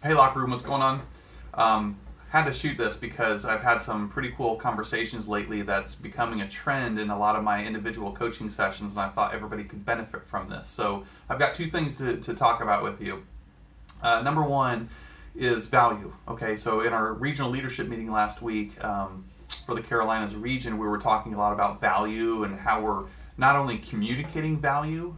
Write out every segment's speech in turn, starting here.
Hey Locker Room, what's going on? Had to shoot this because I've had some pretty cool conversations lately that's becoming a trend in a lot of my individual coaching sessions, and I thought everybody could benefit from this. So I've got two things to talk about with you. Number one is value. Okay, so in our regional leadership meeting last week for the Carolinas region, we were talking a lot about value and how we're not only communicating value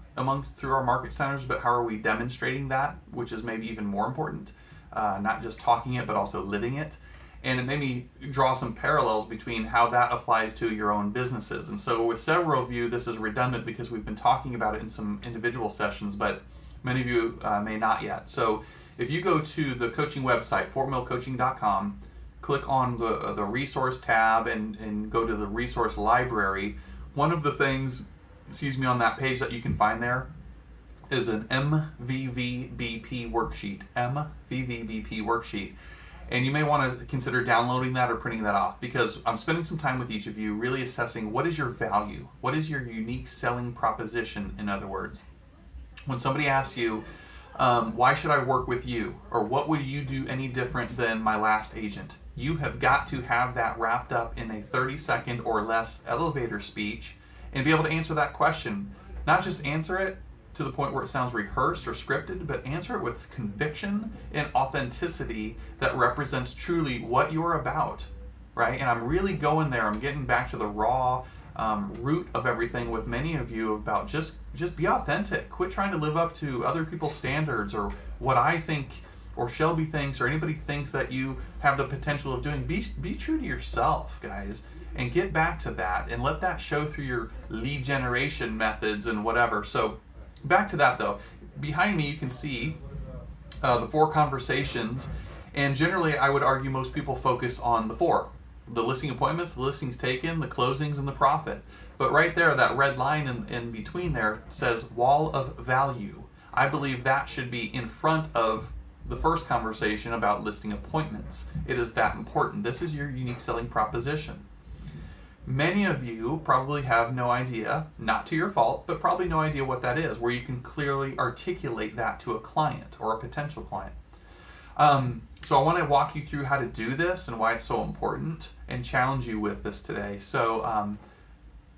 through our market centers, but how are we demonstrating that, which is maybe even more important. Not just talking it, but also living it. And it made me draw some parallels between how that applies to your own businesses. And so with several of you, this is redundant because we've been talking about it in some individual sessions, but many of you may not yet. So if you go to the coaching website, fortmillcoaching.com, click on the resource tab and go to the resource library, one of the things, on that page that you can find there is an MVVBP worksheet. MVVBP worksheet. And you may want to consider downloading that or printing that off, because I'm spending some time with each of you really assessing what is your value? What is your unique selling proposition, in other words? When somebody asks you, why should I work with you? Or what would you do any different than my last agent? You have got to have that wrapped up in a 30-second or less elevator speech and be able to answer that question. Not just answer it to the point where it sounds rehearsed or scripted, but answer it with conviction and authenticity that represents truly what you're about, right? And I'm really going there. I'm getting back to the raw root of everything with many of you about just be authentic. Quit trying to live up to other people's standards or what I think or Shelby thinks or anybody thinks that you have the potential of doing. Be true to yourself, guys, and get back to that and let that show through your lead generation methods and whatever. So back to that though. Behind me you can see the 4 conversations, and generally I would argue most people focus on the 4. The listing appointments, the listings taken, the closings, and the profit. But right there, that red line in between there says wall of value. I believe that should be in front of the first conversation about listing appointments. It is that important. This is your unique selling proposition. Many of you probably have no idea, not to your fault, but probably no idea what that is, where you can clearly articulate that to a client or a potential client. So I want to walk you through how to do this and why it's so important and challenge you with this today. So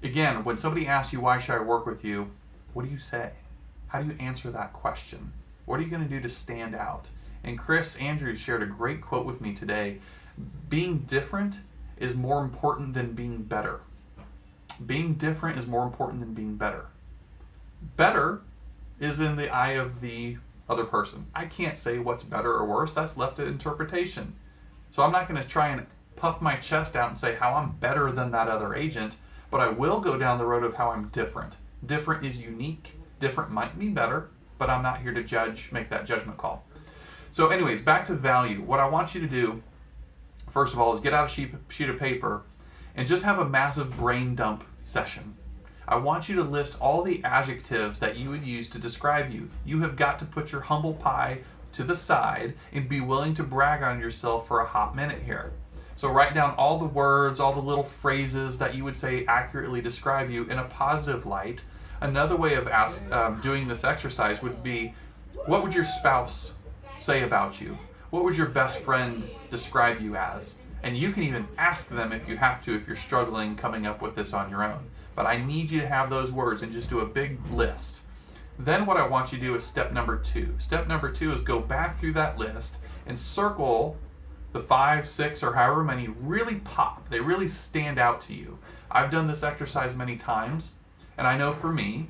again, when somebody asks you, why should I work with you? What do you say? How do you answer that question? What are you going to do to stand out? And Chris Andrews shared a great quote with me today. Being different is more important than being better. Being different is more important than being better. Better is in the eye of the other person. I can't say what's better or worse. That's left to interpretation. So I'm not going to try and puff my chest out and say how I'm better than that other agent, but I will go down the road of how I'm different. Different is unique. Different might be better, but I'm not here to make that judgment call. So anyways, back to value. What I want you to do, first of all, is get out a sheet of paper and just have a massive brain dump session. I want you to list all the adjectives that you would use to describe you. You have got to put your humble pie to the side and be willing to brag on yourself for a hot minute here. So write down all the words, all the little phrases that you would say accurately describe you in a positive light. Another way of doing this exercise would be, what would your spouse say about you? What would your best friend describe you as? And you can even ask them if you have to, if you're struggling coming up with this on your own. But I need you to have those words and just do a big list. Then what I want you to do is step number 2. Step number 2 is go back through that list and circle the 5, 6, or however many really pop. They really stand out to you. I've done this exercise many times, and I know for me,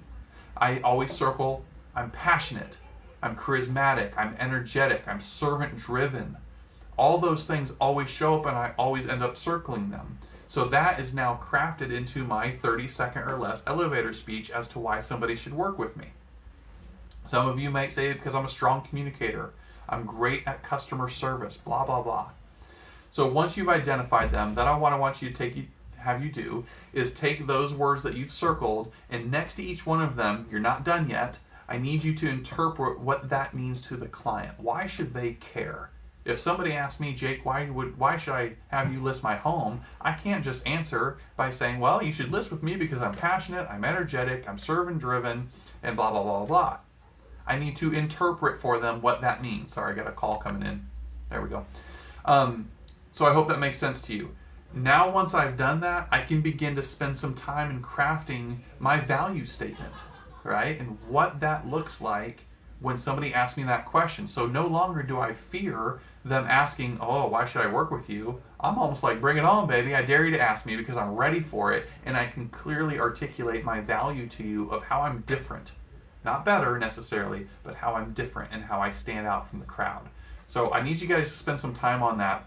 I always circle, I'm passionate, I'm charismatic, I'm energetic, I'm servant-driven. All those things always show up, and I always end up circling them. So that is now crafted into my 30-second or less elevator speech as to why somebody should work with me. Some of you might say because I'm a strong communicator, I'm great at customer service, blah, blah, blah. So once you've identified them, then what I want you to have you do is take those words that you've circled, and next to each one of them, you're not done yet, I need you to interpret what that means to the client. Why should they care? If somebody asks me, Jake, why should I have you list my home? I can't just answer by saying, well, you should list with me because I'm passionate, I'm energetic, I'm servant driven, and blah, blah, blah, blah. I need to interpret for them what that means. Sorry, I got a call coming in. There we go. So I hope that makes sense to you. Now, once I've done that, I can begin to spend some time in crafting my value statement, right? And what that looks like when somebody asks me that question. So no longer do I fear them asking, oh, why should I work with you? I'm almost like, bring it on, baby. I dare you to ask me because I'm ready for it. And I can clearly articulate my value to you of how I'm different. Not better necessarily, but how I'm different and how I stand out from the crowd. So I need you guys to spend some time on that,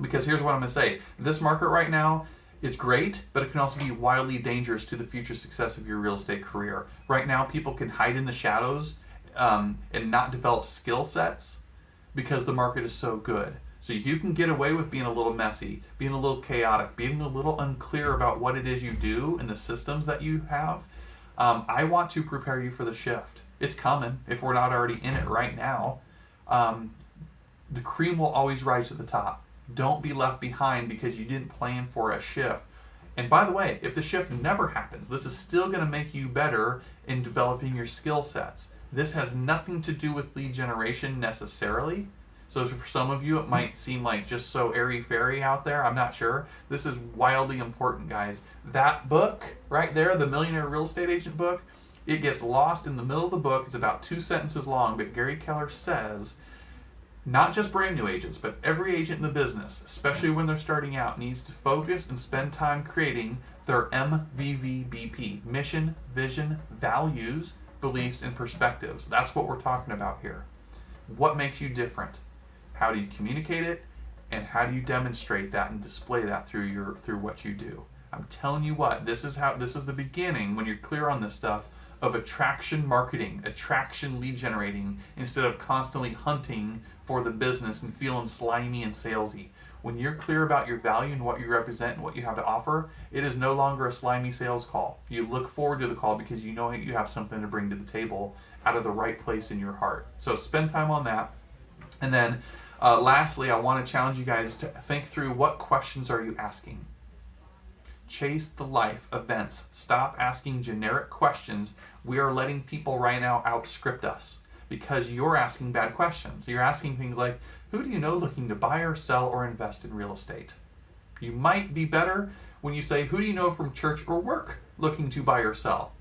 because here's what I'm going to say. This market right now, it's great, but it can also be wildly dangerous to the future success of your real estate career. Right now, people can hide in the shadows and not develop skill sets because the market is so good. So you can get away with being a little messy, being a little chaotic, being a little unclear about what it is you do and the systems that you have. I want to prepare you for the shift. It's coming if we're not already in it right now. The cream will always rise to the top. Don't be left behind because you didn't plan for a shift. And by the way, if the shift never happens, this is still going to make you better in developing your skill sets. This has nothing to do with lead generation necessarily. So for some of you, it might seem like just so airy-fairy out there. I'm not sure. This is wildly important, guys. That book right there, the Millionaire Real Estate Agent book, it gets lost in the middle of the book. It's about 2 sentences long, but Gary Keller says, not just brand new agents, but every agent in the business, especially when they're starting out, needs to focus and spend time creating their MVVBP, mission, vision, values, beliefs, and perspectives. That's what we're talking about here. What makes you different? How do you communicate it? And how do you demonstrate that and display that through what you do? I'm telling you what, this is the beginning, when you're clear on this stuff, of attraction marketing, attraction lead generating, instead of constantly hunting for the business and feeling slimy and salesy. When you're clear about your value and what you represent and what you have to offer, it is no longer a slimy sales call. You look forward to the call because you know you have something to bring to the table out of the right place in your heart. So spend time on that. And then lastly, I want to challenge you guys to think through, what questions are you asking? Chase the life events. Stop asking generic questions. We are letting people right now out-script us because you're asking bad questions. You're asking things like, who do you know looking to buy or sell or invest in real estate? You might be better when you say, who do you know from church or work looking to buy or sell?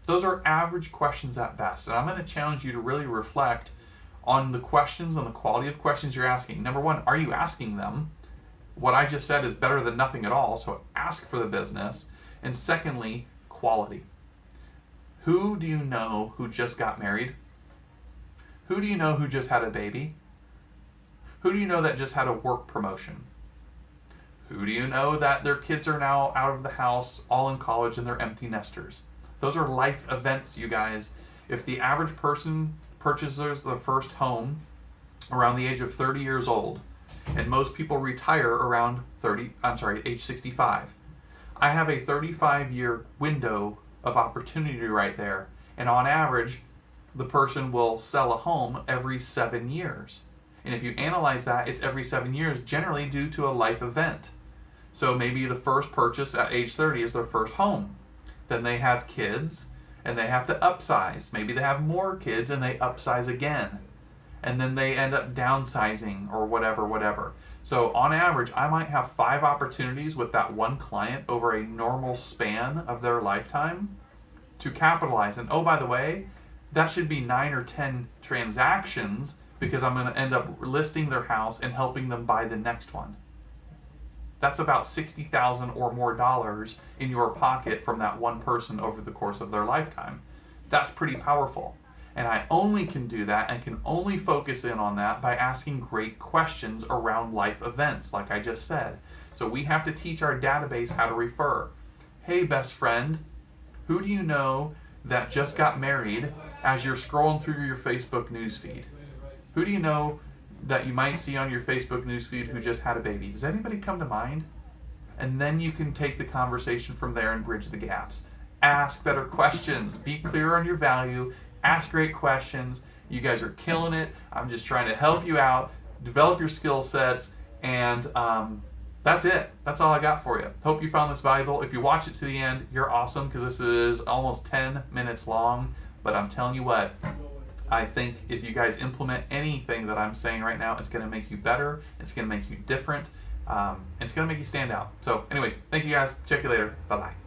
Those are average questions at best. And I'm going to challenge you to really reflect on the questions, on the quality of questions you're asking. Number one, are you asking them? What I just said is better than nothing at all, so ask for the business. And secondly, quality. Who do you know who just got married? Who do you know who just had a baby? Who do you know that just had a work promotion? Who do you know that their kids are now out of the house, all in college, and they're empty nesters? Those are life events, you guys. If the average person purchases their first home around the age of 30 years old, and most people retire around age 65. I have a 35-year window of opportunity right there. And on average, the person will sell a home every 7 years. And if you analyze that, it's every 7 years, generally due to a life event. So maybe the first purchase at age 30 is their first home. Then they have kids, and they have to upsize. Maybe they have more kids, and they upsize again. And then they end up downsizing or whatever. So on average, I might have 5 opportunities with that one client over a normal span of their lifetime to capitalize. And oh, by the way, that should be 9 or 10 transactions because I'm going to end up listing their house and helping them buy the next one. That's about $60,000 or more dollars in your pocket from that one person over the course of their lifetime. That's pretty powerful. And I only can do that and can only focus in on that by asking great questions around life events, like I just said. So we have to teach our database how to refer. Hey, best friend, who do you know that just got married as you're scrolling through your Facebook newsfeed? Who do you know that you might see on your Facebook newsfeed who just had a baby? Does anybody come to mind? And then you can take the conversation from there and bridge the gaps. Ask better questions. Be clear on your value. Ask great questions. You guys are killing it. I'm just trying to help you out, develop your skill sets, and that's it. That's all I got for you. Hope you found this valuable. If you watch it to the end, you're awesome because this is almost 10 minutes long. But I'm telling you what, I think if you guys implement anything that I'm saying right now, it's going to make you better. It's going to make you different. It's going to make you stand out. So anyways, thank you guys. Check you later. Bye-bye.